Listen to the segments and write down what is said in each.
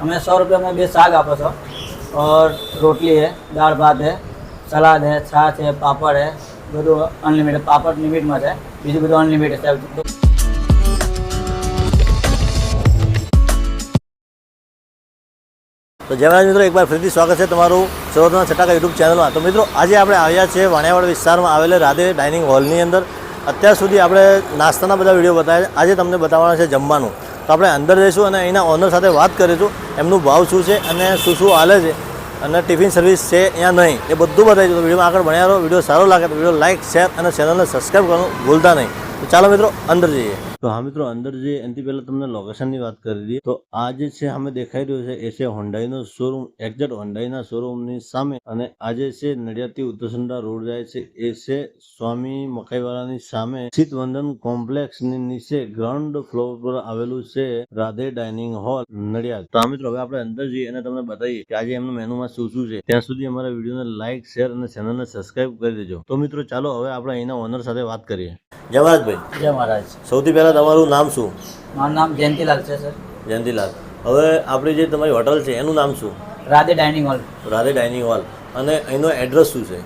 हमें 100 रुपये में 2 साग आपो छो और रोटली है, दाल भात है, सलाद है, छाछ है, पापड़ है, બધું અનલિમિટેડ પાપડ લિમિટમાં છે, બીજું બધું અનલિમિટેડ છે। તો જયરાજ મિત્રો, એકવાર ફરીથી સ્વાગત છે તમારું સરોવરના છટાકા યુટ્યુબ ચેનલમાં। તો મિત્રો, આજે આપણે આવ્યા છીએ વાણિયાવાડ વિસ્તારમાં આવેલા રાધે ડાઇનિંગ હોલની અંદર। અત્યાર સુધી આપણે નાસ્તાના બધા વિડીયો બતાવ્યા, આજે તમને બતાવવાના છે જમવાનું। તો આપણે અંદર જઈશું અને અહીંના ઓનર સાથે વાત કરીશું, એમનું ભાવ શું છે અને શું હાલે છે અને ટિફિન સર્વિસ છે યા નહીં, એ બધું બતાવીશું। તો વિડીયોમાં આગળ ભણ્યા રહો। વિડીયો સારો લાગે તો વિડીયો લાઇક, શેર અને ચેનલને સબસ્ક્રાઈબ કરવાનું ભૂલતા નહીં। તો ચાલો મિત્રો અંદર જઈએ। તો હા મિત્રો, અંદર જઈએ એનાથી પહેલાં તમને લોકેશનની વાત કરી દઈએ। તો આ જે છે સામે દેખાઈ રહ્યું છે એ છે હોન્ડાઈનો શોરૂમ, એક્ઝેક્ટ હોન્ડાઈના શોરૂમની સામે। અને આ જે છે નડિયાદથી ઉત્તરસંડા રોડ જાય છે એ છે સ્વામી મકાઈવાળાની સામે ચિત્તવંદન કોમ્પ્લેક્સની નીચે ગ્રાઉન્ડ ફ્લોર પર આવેલું છે રાધે ડાઇનિંગ હોલ નડિયાદ। તો આ મિત્રો, હવે આપણે અંદર જઈએ અને તમને બતાવીએ કે આજે એમનું મેનુમાં શું શું છે। ત્યાં સુધી અમારા વિડીયોને લાઇક, શેર અને ચેનલને સબસ્ક્રાઇબ કરી દેજો। તો મિત્રો ચાલો હવે આપણે અહીંના ઓનર સાથે વાત કરીએ। જય મહારાજભાઈ। જય મહારાજ। સૌથી પહેલા તમારું નામ શું? મારું નામ જયંતીલાલ છે સર। જયંતીલાલ। હવે આપણી જે તમારી હોટલ છે એનું નામ શું? Radhe dining hall. Radhe dining hall. અને અહીંનો એડ્રેસ શું છે?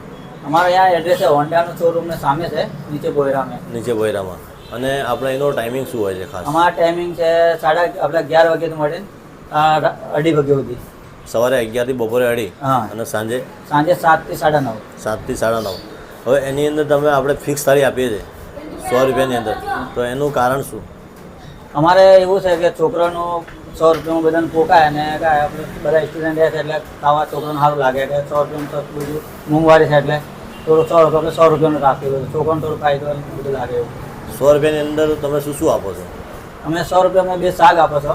हमारे यहाँ एड्रेस है होंडाનું શોરૂમ ને સામે છે, નીચે બોયરા में। નીચે બોયરામાં। અને આપણે એનો ટાઈમિંગ શું હોય છે ખાસ? અમારા ટાઈમિંગ છે 11:30 વાગ્યાથી મળીને 2:30 વાગ્યા સુધી। સવારે 11 થી બપોરે 2:30। હા। અને સાંજે 7 થી 9:30। 7 થી 9:30। હવે એની અંદર તમે આપણે ફિક્સ થાળી આપીએ છીએ 100 રૂપિયાની અંદર, તો એનું કારણ શું? અમારે એવું છે કે છોકરાનું 100 રૂપિયામાં બધાને પોકાય અને આપણે બધા સ્ટુડન્ટ રહે છે એટલે ખાવા છોકરાને સારું લાગે કે 100 રૂપિયામાં તો બધું મોંઘવારી છે એટલે થોડું 100 રૂપિયાનું રાખીએ, છોકરાને થોડું ફાયદો બધું લાગે એવું। 100 રૂપિયાની અંદર તમે શું શું આપો છો? हमें 100 रुपये में 2 साग आपो छो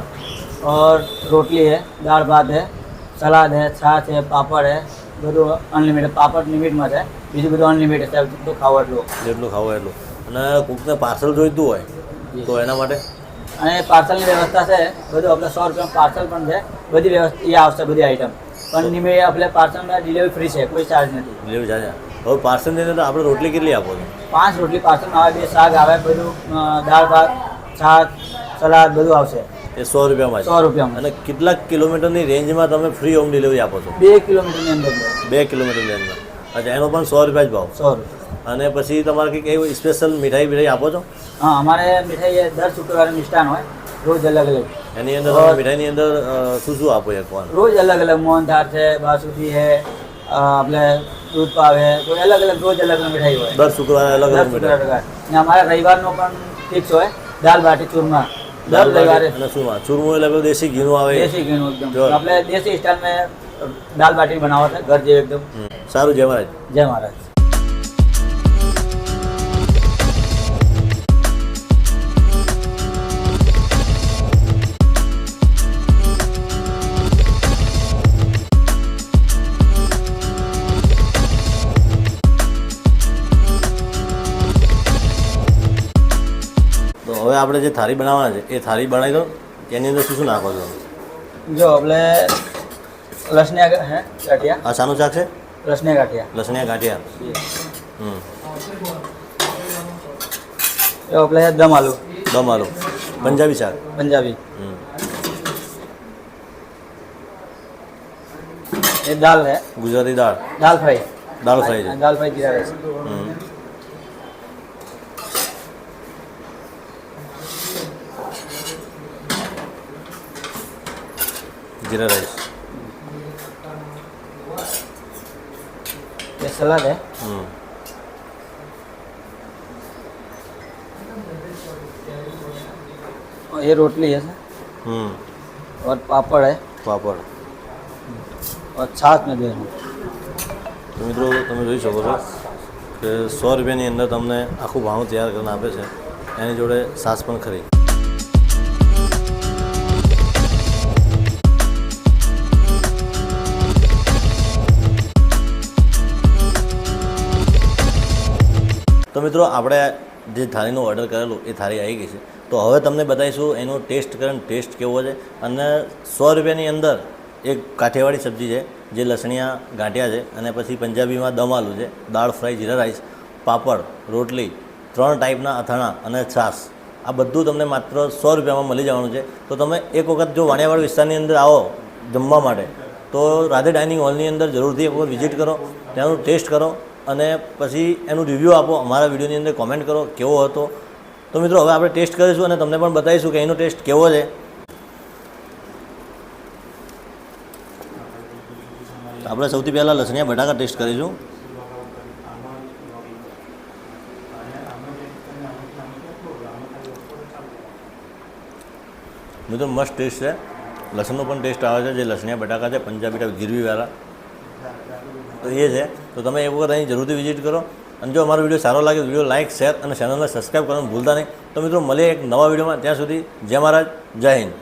और रोटली है, दाल भात है, सलाद है, छाछ है, पापड़ है, બધું અનલિમિટેડ। પાપડ લિમિટમાં છે, બીજું બધું અનલિમિટેડ છે, જેટલું ખાવો એટલું। જેટલું ખાવો એટલું। અને કોકને પાર્સલ જોઈતું હોય તો એના માટે? અને પાર્સલની વ્યવસ્થા છે, બધું આપણે 100 રૂપિયામાં પાર્સલ પણ છે, બધી વ્યવસ્થા એ આવશે, બધી આઈટમ પણ નિમિત્તે આપણે પાર્સલમાં ડિલિવરી ફ્રી છે, કોઈ ચાર્જ નથી। Delivery charge? હવે પાર્સલની અંદર આપણે રોટલી કેટલી આપો છો? 5 રોટલી પાર્સલમાં આવે, 2 શાક આવે, બધું દાળ ભાત, છાશ, સલાદ બધું આવશે એ 100 રૂપિયામાં? 100 રૂપિયામાં। અને કેટલા કિલોમીટરની રેન્જમાં તમે ફ્રી હોમ ડિલિવરી આપો છો? 2 કિલોમીટરની અંદર। 2 કિલોમીટરની અંદર। અચ્છા, એનો પણ 100 રૂપિયા જ ભાવ? 100 રૂપિયા। અને પછી તમારે કંઈક એવું સ્પેશિયલ મીઠાઈ આપો છો? हाँ, हमारे मिठाई દર શુક્રવારે મિષ્ટાન હોય, રોજ અલગ અલગ। એની અંદર મીઠાઈની અંદર શું શું આપો એકવાર? રોજ અલગ અલગ મોહનથાળ છે, બાસુંદી है, આપણે દૂધ પાવ है, કોઈ અલગ અલગ રોજ અલગ અલગ મિઠાઈ હોય। દર શુક્રવારે અલગ અલગ મીઠાઈ। ને અમારે રવિવારનો પણ ફિક્સ હોય, દાલ બાટી ચૂરમા દર રવિવારે। અને શું ચૂરમું એટલે દેશી ઘીનું આવે? દેશી ઘીનું એકદમ, આપણે દેશી સ્ટાઇલ में દાલ બાટી બનાવો છે, ઘર જેવું એકદમ। સારું। જય મહારાજ। જય મહારાજ। તો હવે આપણે જે થાળી બનાવવાના છે એ થાળી બનાવી દો, એની અંદર શું શું નાખો છો? જો આપણે લસણિયા હે ગાંઠિયા। આ શાનું શાક છે? લસણિયા ગાંઠિયા। લસણિયા ગાંઠિયા। જો આપણે દમ આલુ। દમ આલુ પંજાબી શાક? પંજાબી। ये दाल है, ગુજરાતી દાળ? दाल फ्राई। દાળ ફ્રાઈ છે? दाल फ्राई जीरा राइस। જીરા રાઈસ। ये सलाद है। और ये रोटली है सर, और पापड़ है, પાપડ। और छाछ में दे रहा हूँ। તો મિત્રો, તમે જોઈ શકો છો કે 100 રૂપિયાની અંદર તમને આખું ભાણું તૈયાર કરીને આપે છે, એની જોડે છાશ પણ ખરી। તો મિત્રો, આપણે જે થાળીનો ઓર્ડર કરેલું એ થાળી આવી ગઈ છે। તો હવે તમને બતાવીશું એનો ટેસ્ટ કરીને ટેસ્ટ કેવો છે। અને 100 રૂપિયાની અંદર એક કાઠિયાવાડી સબ્જી છે, જે લસણિયા ગાંઠિયા છે, અને પછી પંજાબીમાં દમ આલુ છે, દાળ ફ્રાય, જીરા રાઈસ, પાપડ, રોટલી, 3 ટાઈપના અથાણા અને છાશ। આ બધું તમને માત્ર 100 રૂપિયામાં મળી જવાનું છે। તો તમે એક વખત જો વાણિયાવાડ વિસ્તારની અંદર આવો જમવા માટે, તો રાધે ડાઇનિંગ હોલની અંદર જરૂરથી એક વખત વિઝિટ કરો, ત્યાંનું ટેસ્ટ કરો અને પછી એનું રિવ્યૂ આપો. અમારા વિડીયોની અંદર કોમેન્ટ કરો કેવો હતો. તો મિત્રો હવે આપણે ટેસ્ટ કરીશું અને તમને પણ બતાવીશું કે એનો ટેસ્ટ કેવો છે. આપણે સૌથી પહેલાં લસણિયા બટાકા ટેસ્ટ કરીશું. મિત્રો મસ્ત ટેસ્ટ છે. લસણનો પણ ટેસ્ટ આવે છે, જે લસણિયા બટાકા છે પંજાબી ટાઈપ ગીરવીવાળા, તો એ છે. તો તમે એક વખત અહીં જરૂરથી વિઝિટ કરો. અને જો અમારો વિડીયો સારો લાગે તો વિડીયો લાઇક, શેર અને ચેનલને સબસ્ક્રાઈબ કરવાનું ભૂલતા નહીં. તો મિત્રો મળીએ એક નવા વિડીયોમાં. ત્યાં સુધી જય મહારાજ, જય હિન્દ.